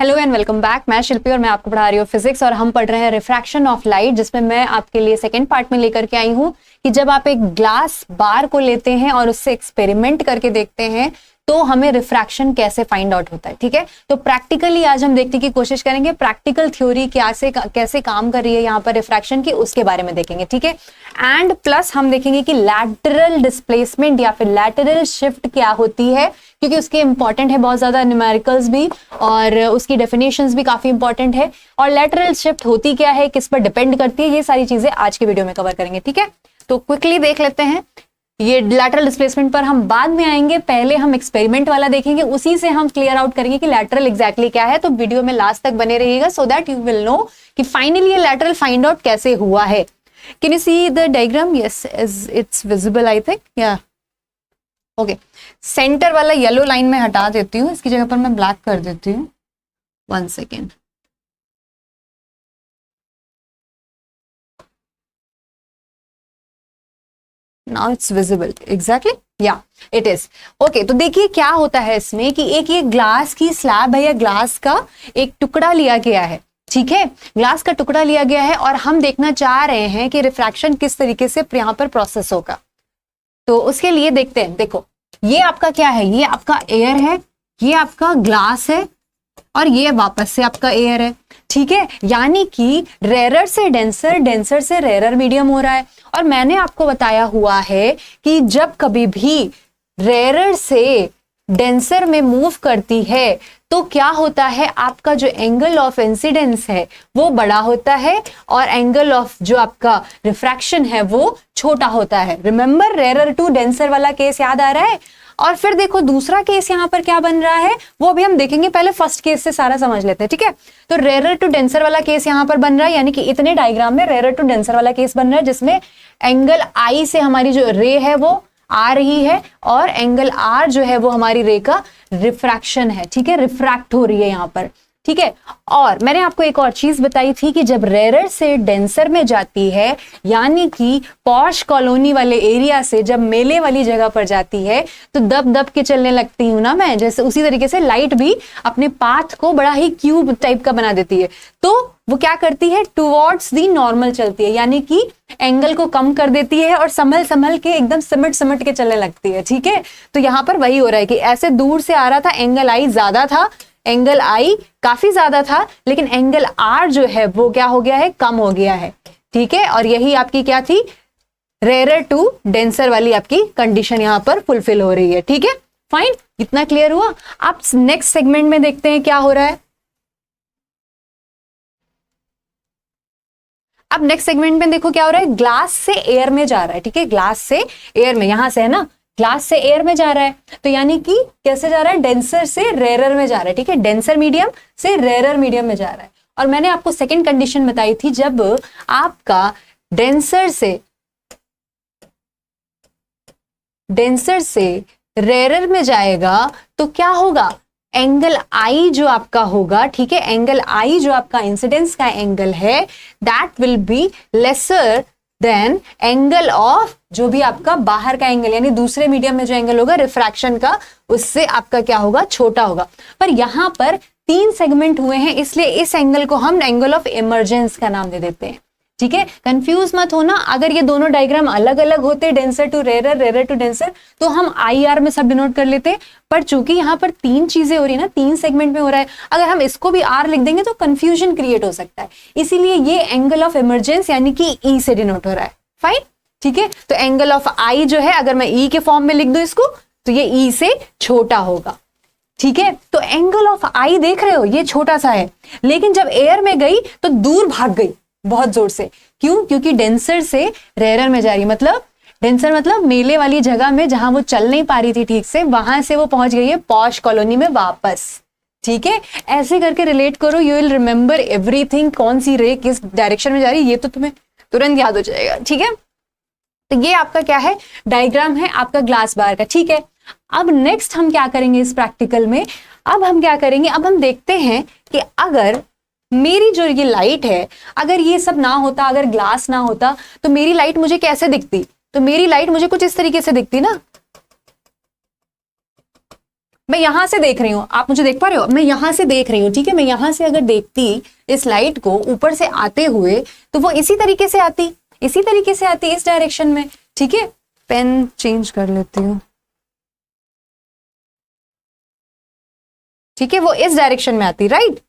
Hello and welcome back. मैं शिल्पी और मैं आपको पढ़ा रही हूँ फिजिक्स और हम पढ़ रहे हैं रिफ्रैक्शन ऑफ लाइट, जिसमें मैं आपके लिए सेकंड पार्ट में लेकर के आई हूँ कि जब आप एक ग्लास बार को लेते हैं और उससे एक्सपेरिमेंट करके देखते हैं तो हमें रिफ्रैक्शन कैसे फाइंड आउट होता है। ठीक है, तो प्रैक्टिकली आज हम देखने की कोशिश करेंगे, प्रैक्टिकल थ्योरी कैसे काम कर रही है यहाँ पर रिफ्रैक्शन की, उसके बारे में देखेंगे। ठीक है, एंड प्लस हम देखेंगे कि लैटरल डिस्प्लेसमेंट या फिर लैटरल शिफ्ट क्या होती है, क्योंकि उसके इंपॉर्टेंट है बहुत ज्यादा, न्यूमेरिकल्स भी और उसकी डेफिनेशंस भी काफी इंपॉर्टेंट है। और लैटरल शिफ्ट होती क्या है, किस पर डिपेंड करती है, ये सारी चीजें आज के वीडियो में कवर करेंगे। ठीक है, तो क्विकली देख लेते हैं। ये लैटरल डिस्प्लेसमेंट पर हम बाद में आएंगे, पहले हम एक्सपेरिमेंट वाला देखेंगे, उसी से हम क्लियर आउट करेंगे कि लैटरल एग्जैक्टली क्या है। तो वीडियो में लास्ट तक बने रहिएगा so that you will know कि फाइनली ये लैटरल फाइंड आउट कैसे हुआ है। Can you see the diagram? Yes, it's visible I think. या ओके, सेंटर वाला येलो लाइन में हटा देती हूँ, इसकी जगह पर मैं ब्लैक कर देती हूँ। 1 second. Now it's visible exactly, yeah it is okay। तो देखिए क्या होता है इसमें कि एक ये ग्लास की स्लैब है या ग्लास का एक टुकड़ा लिया गया है। ठीक है, ग्लास का टुकड़ा लिया गया है और हम देखना चाह रहे हैं कि रिफ्रैक्शन किस तरीके से यहाँ पर प्रोसेस होगा। तो उसके लिए देखते हैं। देखो, ये आपका क्या है, ये आपका एयर है, ये आपका ग्लास है और ये वापस से आपका एयर है। ठीक है, यानी कि रेरर से डेंसर, डेंसर से रेरर मीडियम हो रहा है। और मैंने आपको बताया हुआ है कि जब कभी भी रेरर से डेंसर में मूव करती है तो क्या होता है, आपका जो एंगल ऑफ इंसिडेंस है वो बड़ा होता है और एंगल ऑफ जो आपका रिफ्रैक्शन है वो छोटा होता है। रिमेंबर, रेरर टू डेंसर वाला केस याद आ रहा है। और फिर देखो दूसरा केस यहाँ पर क्या बन रहा है वो अभी हम देखेंगे, पहले फर्स्ट केस से सारा समझ लेते हैं। ठीक है, तो रेरर टू डेंसर वाला केस यहाँ पर बन रहा है, यानी कि इतने डायग्राम में रेरर टू डेंसर वाला केस बन रहा है जिसमें एंगल आई से हमारी जो रे है वो आ रही है और एंगल आर जो है वो हमारी रे का रिफ्रैक्शन है। ठीक है, रिफ्रैक्ट हो रही है यहाँ पर। ठीक है, और मैंने आपको एक और चीज बताई थी कि जब रेरर से डेंसर में जाती है, यानी कि पॉश कॉलोनी वाले एरिया से जब मेले वाली जगह पर जाती है तो दब दब के चलने लगती हूं ना मैं, जैसे उसी तरीके से लाइट भी अपने पाथ को बड़ा ही क्यूब टाइप का बना देती है। तो वो क्या करती है, टुवर्ड्स दी नॉर्मल चलती है, यानी कि एंगल को कम कर देती है और संभल संभल के एकदम सिमट सिमट के चलने लगती है। ठीक है, तो यहां पर वही हो रहा है कि ऐसे दूर से आ रहा था, एंगल आई ज्यादा था, एंगल आई काफी ज्यादा था, लेकिन एंगल आर जो है वो क्या हो गया है, कम हो गया है। ठीक है, और यही आपकी क्या थी, रेरर टू डेंसर वाली आपकी कंडीशन यहां पर फुलफिल हो रही है। ठीक है, फाइन, इतना क्लियर हुआ। आप नेक्स्ट सेगमेंट में देखते हैं क्या हो रहा है। अब नेक्स्ट सेगमेंट में देखो क्या हो रहा है, ग्लास से एयर में जा रहा है। ठीक है, ग्लास से एयर में, यहां से है ना, ग्लास से एयर में जा रहा है, तो यानी कि कैसे जा रहा है, डेंसर से रेरर में जा रहा है। ठीक है, डेंसर मीडियम से रेरर मीडियम में जा रहा है। और मैंने आपको सेकंड कंडीशन बताई थी, जब आपका डेंसर से रेरर में जाएगा तो क्या होगा, एंगल आई जो आपका होगा, ठीक है, एंगल आई जो आपका इंसिडेंस का एंगल है, that will be lesser than angle of जो भी आपका बाहर का एंगल, यानी दूसरे मीडियम में जो एंगल होगा रिफ्रैक्शन का, उससे आपका क्या होगा, छोटा होगा। पर यहां पर 3 सेगमेंट हुए हैं, इसलिए इस एंगल को हम एंगल ऑफ इमर्जेंस का नाम दे देते हैं। ठीक है, कंफ्यूज मत होना, अगर ये दोनों डायग्राम अलग अलग होते, denser to rarer, rarer to denser, तो हम आई आर में सब डिनोट कर लेते। पर चूंकि यहाँ पर 3 चीजें हो रही है ना, 3 सेगमेंट में हो रहा है, अगर हम इसको भी आर लिख देंगे तो कंफ्यूजन क्रिएट हो सकता है, इसीलिए ये एंगल ऑफ इमरजेंस यानी कि ई से डिनोट हो रहा है। फाइन, ठीक है, तो एंगल ऑफ आई जो है, अगर मैं ई के फॉर्म में लिख दूं इसको, तो ये ई से छोटा होगा। ठीक है, तो एंगल ऑफ आई देख रहे हो, ये छोटा सा है, लेकिन जब एयर में गई तो दूर भाग गई बहुत जोर से। क्यों? क्योंकि डेंसर से रेरर में जा रही, मतलब डेंसर मतलब मेले वाली जगह में जहां वो चल नहीं पा रही थी ठीक से, वहां से वो पहुंच गई है पॉश कॉलोनी में वापस। ठीक है, ऐसे करके रिलेट करो, यू विल रिमेंबर एवरीथिंग, कौन सी रे किस डायरेक्शन में जा रही है ये तो तुम्हें तुरंत याद हो जाएगा। ठीक है, तो ये आपका क्या है, डायग्राम है आपका ग्लास बार का। ठीक है, अब नेक्स्ट हम क्या करेंगे इस प्रैक्टिकल में, अब हम क्या करेंगे, अब हम देखते हैं कि अगर मेरी जो ये लाइट है, अगर ये सब ना होता, अगर ग्लास ना होता, तो मेरी लाइट मुझे कैसे दिखती, तो मेरी लाइट मुझे कुछ इस तरीके से दिखती ना, मैं यहां से देख रही हूँ, आप मुझे देख पा रहे हो, मैं यहां से देख रही हूँ, ठीक है। मैं यहां से अगर देखती इस लाइट को ऊपर से आते हुए, तो वो इसी तरीके से आती, इसी तरीके से आती, इस डायरेक्शन में, ठीक है। पेन चेंज कर लेती हूँ, ठीक है, वो इस डायरेक्शन में आती, राइट।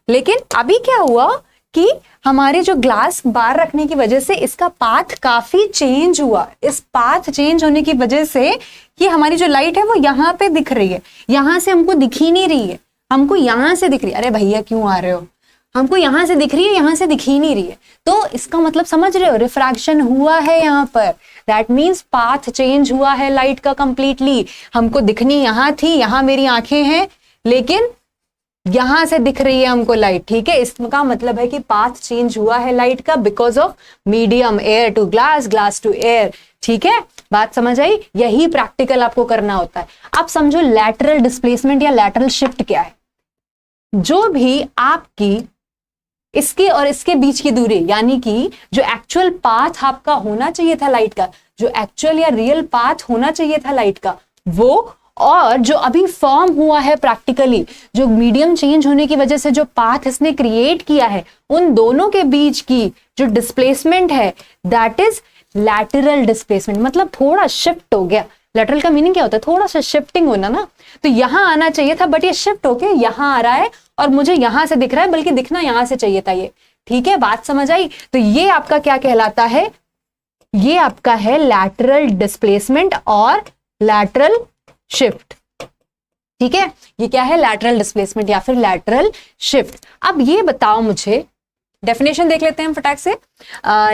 लेकिन अभी क्या हुआ कि हमारे जो ग्लास बार रखने की वजह से इसका पाथ काफी चेंज हुआ। इस पाथ चेंज होने की वजह से कि हमारी जो लाइट है वो यहां पे दिख रही है, यहां से हमको दिख ही नहीं रही है, हमको यहां से दिख रही है। अरे भैया क्यों आ रहे हो, हमको यहां से दिख रही है, यहां से दिख ही नहीं रही है। तो इसका मतलब समझ रहे हो, रिफ्रैक्शन हुआ है यहाँ पर, दैट मीन्स पाथ चेंज हुआ है लाइट का कंप्लीटली। हमको दिखनी यहां थी, यहां मेरी आंखें हैं, लेकिन यहां से दिख रही है हमको लाइट, ठीक है। इसका मतलब है कि पाथ चेंज हुआ है लाइट का because of medium, air to glass, glass to air, ठीक है। बात समझ आई, यही प्रैक्टिकल आपको करना होता है। आप समझो लैटरल डिस्प्लेसमेंट या लैटरल शिफ्ट क्या है। जो भी आपकी इसके और इसके बीच की दूरी, यानी कि जो एक्चुअल पाथ आपका होना चाहिए था लाइट का, जो एक्चुअल या रियल पाथ होना चाहिए था लाइट का, वो और जो अभी फॉर्म हुआ है प्रैक्टिकली, जो मीडियम चेंज होने की वजह से जो पाथ इसने क्रिएट किया है, उन दोनों के बीच की जो डिस्प्लेसमेंट है दैट इज लैटरल डिस्प्लेसमेंट। मतलब थोड़ा शिफ्ट हो गया। लैटरल का मीनिंग क्या होता है, थोड़ा सा शिफ्टिंग होना ना। तो यहां आना चाहिए था बट ये शिफ्ट होके यहां आ रहा है और मुझे यहां से दिख रहा है, बल्कि दिखना यहां से चाहिए था ये, ठीक है। बात समझ आई। तो ये आपका क्या कहलाता है, ये आपका है लैटरल डिस्प्लेसमेंट और लैटरल शिफ्ट, ठीक है। ये क्या है, लैटरल डिस्प्लेसमेंट या फिर लैटरल शिफ्ट। अब ये बताओ मुझे, डेफिनेशन देख लेते हैं हम फटाक से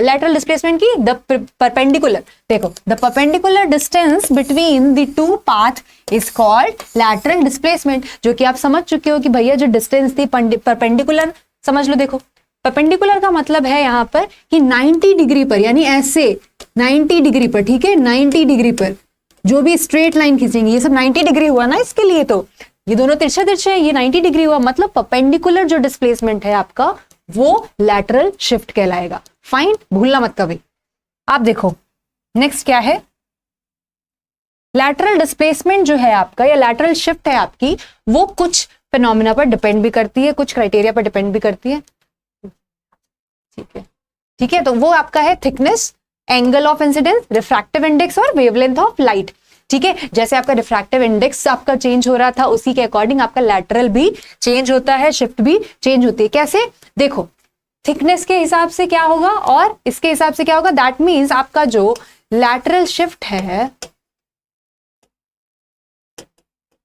लैटरल डिस्प्लेसमेंट की। द परपेंडिकुलर, देखो, the perpendicular distance between the two path is called lateral displacement. जो कि आप समझ चुके हो कि भैया जो डिस्टेंस थी परपेंडिकुलर, समझ लो। देखो परपेंडिकुलर का मतलब है यहाँ पर कि 90 डिग्री पर, यानी ऐसे 90 डिग्री पर, ठीक है, 90 डिग्री पर जो भी स्ट्रेट लाइन खींचेंगे, ये सब 90 डिग्री हुआ ना इसके लिए। तो ये दोनों तिरछे तिरछे, ये 90 डिग्री हुआ, मतलब परपेंडिकुलर जो डिस्प्लेसमेंट है आपका वो लैटरल शिफ्ट कहलाएगा। फाइन, भूलना मत कभी। आप देखो नेक्स्ट क्या है, लैटरल डिस्प्लेसमेंट जो है आपका या लैटरल शिफ्ट है आपकी, वो कुछ फिनोमिना पर डिपेंड भी करती है, कुछ क्राइटेरिया पर डिपेंड भी करती है, ठीक है, ठीक है। तो वो आपका है thickness, angle of incidence, refractive index और वेवलेंथ ऑफ लाइट, ठीक है। जैसे आपका रिफ्रैक्टिव इंडेक्स आपका चेंज हो रहा था, उसी के अकॉर्डिंग आपका लैटरल भी चेंज होता है, शिफ्ट भी चेंज होती है। कैसे, देखो थिकनेस के हिसाब से क्या होगा और इसके हिसाब से क्या होगा, दैट मीन्स आपका जो लैटरल शिफ्ट है,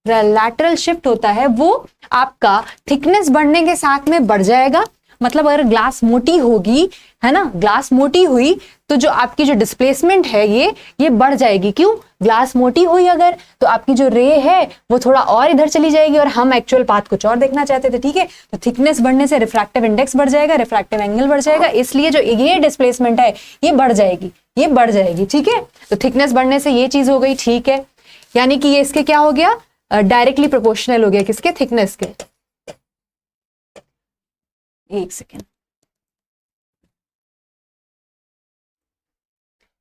लैटरल शिफ्ट होता है वो आपका थिकनेस बढ़ने के साथ में बढ़ जाएगा। मतलब अगर ग्लास मोटी होगी, है ना, ग्लास मोटी हुई तो जो आपकी जो डिस्प्लेसमेंट है ये बढ़ जाएगी। क्यों, ग्लास मोटी हुई अगर, तो आपकी जो रे है वो थोड़ा और इधर चली जाएगी और हम एक्चुअल पाथ कुछ और देखना चाहते थे, ठीक है। तो थिकनेस बढ़ने से रिफ्रैक्टिव इंडेक्स बढ़ जाएगा, रिफ्रैक्टिव एंगल बढ़ जाएगा, इसलिए जो ये डिस्प्लेसमेंट है ये बढ़ जाएगी, ये बढ़ जाएगी, ठीक है। तो थिकनेस बढ़ने से ये चीज हो गई, ठीक है। यानी कि ये इसके क्या हो गया, डायरेक्टली प्रोपोर्शनल हो गया, किसके, थिकनेस के। एक सेकेंड,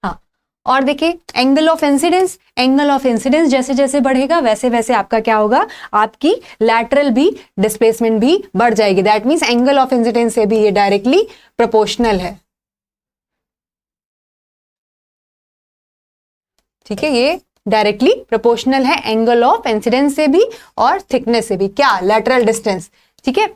हाँ। और देखिए angle of incidence, angle of incidence जैसे जैसे बढ़ेगा वैसे वैसे आपका क्या होगा, आपकी लैटरल भी डिस्प्लेसमेंट भी बढ़ जाएगी। That means angle of incidence से भी ये डायरेक्टली प्रोपोर्शनल है, ठीक है। ये डायरेक्टली प्रोपोर्शनल है एंगल ऑफ इंसिडेंस से भी और थिकनेस से भी, क्या, लैटरल डिस्टेंस, ठीक है।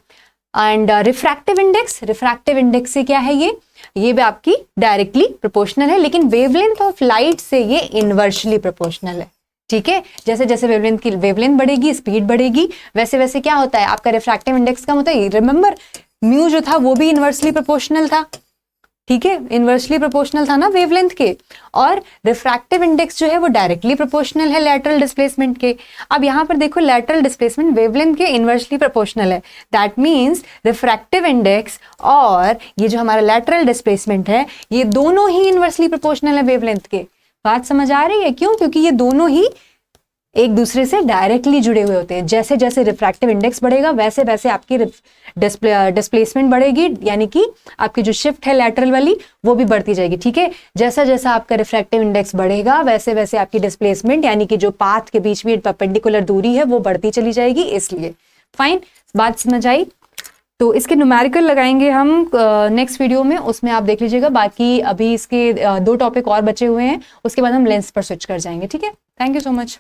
And refractive index, refractive index से क्या है, ये भी आपकी डायरेक्टली प्रोपोर्शनल है, लेकिन वेवलेंथ ऑफ लाइट से ये इनवर्सली प्रोपोर्शनल है, ठीक है। जैसे जैसे वेवलेंथ बढ़ेगी, स्पीड बढ़ेगी, वैसे वैसे क्या होता है आपका रिफ्रैक्टिव इंडेक्स का होता है, रिमेंबर म्यू जो था वो भी इनवर्सली प्रोपोर्शनल था, ठीक है, इनवर्सली प्रोपोर्शनल था ना वेवलेंथ के। और रिफ्रैक्टिव इंडेक्स जो है वो डायरेक्टली प्रोपोर्शनल है लैटरल डिस्प्लेसमेंट के। अब यहां पर देखो लैटरल डिस्प्लेसमेंट वेवलेंथ के इनवर्सली प्रोपोर्शनल है, दैट मींस रिफ्रैक्टिव इंडेक्स और ये जो हमारा लैटरल डिस्प्लेसमेंट है ये दोनों ही इनवर्सली प्रोपोर्शनल है वेवलेंथ के। बात समझ आ रही है, क्यों, क्योंकि ये दोनों ही एक दूसरे से डायरेक्टली जुड़े हुए होते हैं। जैसे जैसे रिफ्रैक्टिव इंडेक्स बढ़ेगा वैसे वैसे आपकी डिस्प्लेसमेंट बढ़ेगी, यानी कि आपकी जो शिफ्ट है लैटरल वाली वो भी बढ़ती जाएगी। ठीक है, जैसा जैसा आपका रिफ्रैक्टिव इंडेक्स बढ़ेगा वैसे वैसे आपकी डिस्प्लेसमेंट यानी कि जो पाथ के बीच में परपेंडिकुलर दूरी है वो बढ़ती चली जाएगी। इसलिए फाइन, बात समझ आई। तो इसके न्यूमेरिकल लगाएंगे हम नेक्स्ट वीडियो में, उसमें आप देख लीजिएगा। बाकी अभी इसके 2 टॉपिक और बचे हुए हैं, उसके बाद हम लेंस पर स्विच कर जाएंगे। ठीक है, थैंक यू सो मच।